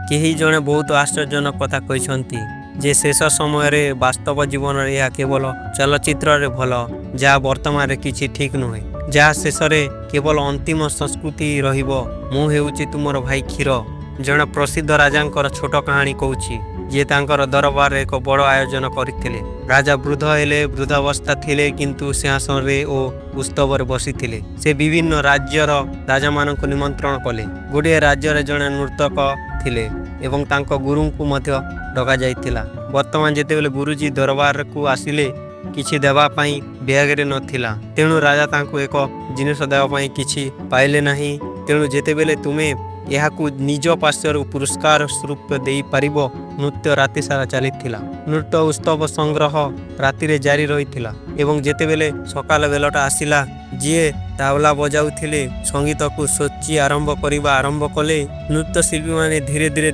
केही जणे बहुत आश्चर्यजनक कथा कहिसंती जे शेष समय वास्तव जीवन यह केवल चलचित्र भल जहाँ वर्तमान किसी ठीक नुहे जहाँ शेष केवल अंतिम संस्कृति रहिबो। मु हेउची तुमर भाई क्षीर जड़े प्रसिद्ध राजा छोट कहानी कहूँ जे तांकर दरबार एक बड़ आयोजन करथिले। राजा वृद्ध हेले वृद्धावस्था थिले किंतु सिंहासन ओ उत्सव बसी थिले। से विभिन्न राज्यर राजा मानक निमंत्रण कले। गोटे राज्य जड़े नर्तक थिले एवं तांको गुरु को मध्य डका जाइतिला। वर्तमान जेतेबेले गुरुजी दरबार को आसिले किछि देवा पई ब्यागरे नथिला तेणु राजा तांको एक जिनिस देवा पई किछि पाइले नाही। तेणु जेतेबेले तुमे यहाकू निज पार्श्वर पुरस्कार स्वरूप दे पारिबो। नृत्य राति सारा चलीथिला। नृत्य उत्सव संग्रह राति जारी रही एवं जेतेबेले सकाल बेलटा आसिला जी तावला बजाउथिले संगीत को सोची आरंभ करबा आरंभ कले। नृत्य शिल्पी माने धीरे धीरे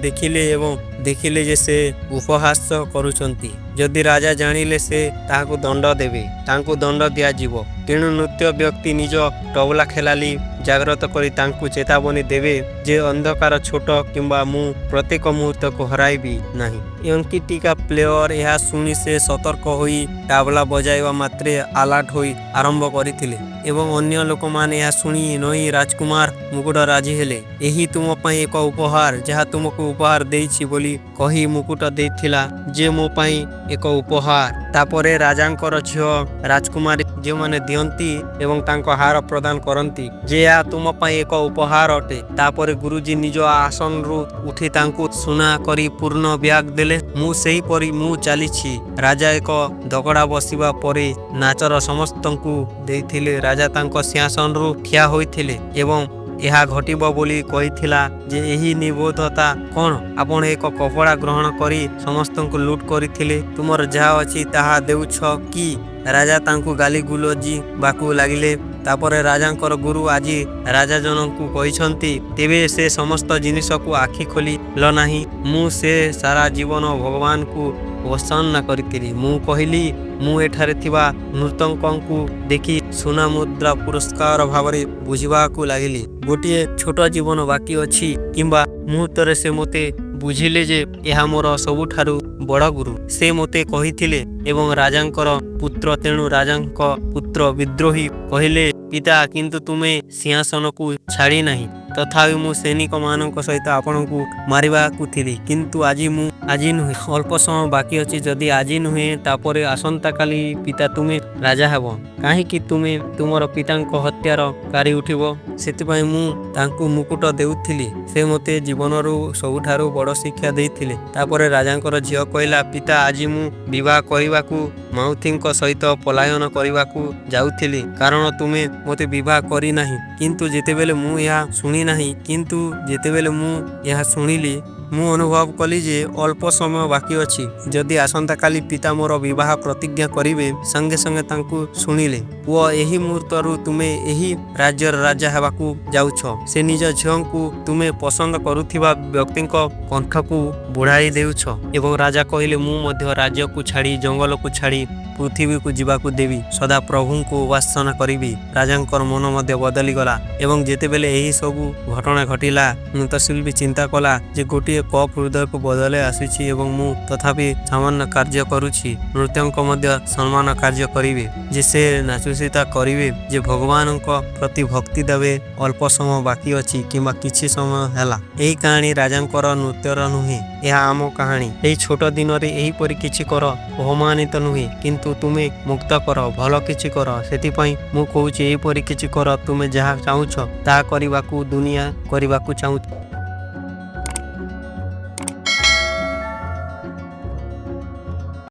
देखिले जे से उपहास करुचंती। जदि राजा जानिले से ताहाकू दंड देवे तांकू दंड दिया जीवो। तेणु नृत्य व्यक्ति निज तबला खेलाली जागृत करी तांकू चेतावनी देवे जे अंधकार छोट किंबा मु प्रत्येक मुहूर्त को हराइबी नहीं। अंकिटिका प्लेयर यह शुणी से सतर्क होई ताबला बजाइबा मात्रे आलाट होई आरंभ करिथिले एवं अन्य लोक माने यह शुणी नई राजकुमार मुकुट राजी हेले। एही तुम पई एक उपहार जहाँ तुमको उपहार देइछि बोली कही मुकुट देथिला जे मो पई एक उपहार। तापरे राजांकर झियो राजकुमारी जे माने दियंती एवं तांको हार प्रदान करंती जे या तुम पई एक उपहार अटे। तापरे गुरुजी निज आसन रु उठी तांको सुना करी पूर्ण ब्याग देले। मु सेही परी मु चलीछि। राजा एक दगड़ा बसिबा परे नाचर समस्तंकु देइथिले। राजा तांको सिंहासन रु ठिया होइथिले एवं यह घटिब बोली कहिथिला जे एही निबोधता कौन आपण एक कपड़ा ग्रहण करी समस्त को लूट करथिले तुमर जहा अछि ताहा देउछ कि। राजा तांकु गाली गुलोजी बाकू लागिले। तापरे राजांकर गुरु आजी राजा जनकू कहिसंती तेबे से समस्त जिनिस को आखि खोली ल नाही। मु से सारा जीवन भगवान को वसन करिथिली। मु कहली मु एठारे थिबा नृतकंकू देखि सुना मुद्रा पुरस्कार भावरे बुझिबाकू लागिली। गोटे छोट जीवन बाकी अछि किंबा मुहूर्तरे से मोते बुझिले जे यह मोर सबुठारु बड़ गुरु। से मोते कहिथिले एवं राजांकर पुत्र तेणु राजांक पुत्र विद्रोही कहिले पिता किंतु तुमे सिंहासन को छाड़ी नहीं। तथापि मु सैनिक मानक सहित आपण को मारिबा को थिली किंतु आज नुहे अल्प समय बाकी अछि। जदि आज नुहे तापरे आसंता काली पिता तुमे राजा हेबो काहेकि तुमे तुमर पितांक हत्यार कारी उठिबो। सेतिपई मु तांकू मुकुट देउथिली। से मते जीवनरु सबुठारु बड़ शिक्षा देइथिले। तापरे राजांकर झियो कहला पिता आज मु विवाह करिबाकू माउथींक सहित पलायन करिबाकू जाउथिली कारण तुमे मते विवाह करी नाही। किंतु जेतेबेले मु या सुनी नहीं किंतु जेतेबेले मु यह सुनिली मु अनुभव कली जे अल्प समय बाकी अछि। जदि आसंता काली पिता मोर विवाह प्रतिज्ञा करिवे संगे संगे तांकू सुनिले पुओ एही मुहूर्तरु तुमे एही राज्यर राजा हेबाकू जाउछ। से निज झियोंकू तुमे पसंद करुथिबा व्यक्तिंक कंठकू बुढ़ाई देउछ। एवं राजा कहिले मु मध्य राज्य को छाड़ी जंगल को छाड़ी पृथ्वी को जीवाकू देवी सदा प्रभु को उपासना करी। राजांकर मन मध्य बदली गला एवं जेतेबेले एही सबू घटना घटिला नृत्यशिल्पी चिंता कला जे गोटे कप हृदय को बदले आसीछि एवं मु तथापि सामान्य कार्य करुछि। नृत्यंक मध्य सम्मान कार्य करिवे जे से नाचुसीता करिवे जे भगवान प्रति भक्ति देवे। अल्प समय बाकी अछि किंबा किछि समय हैला। एही कहानी राजांकर नृत्यर नुहे यह आम कहानी। एही छोट दिन रे एही परि किछि कर अवमानित नुहे किंतु तुमे मुक्त कर भल किछि कर। सेतिपई मु कहूछि एही परि किछि कर तुमे जहा चाहुछ ता करिबाकू दुनिया करिबाकू चाहू।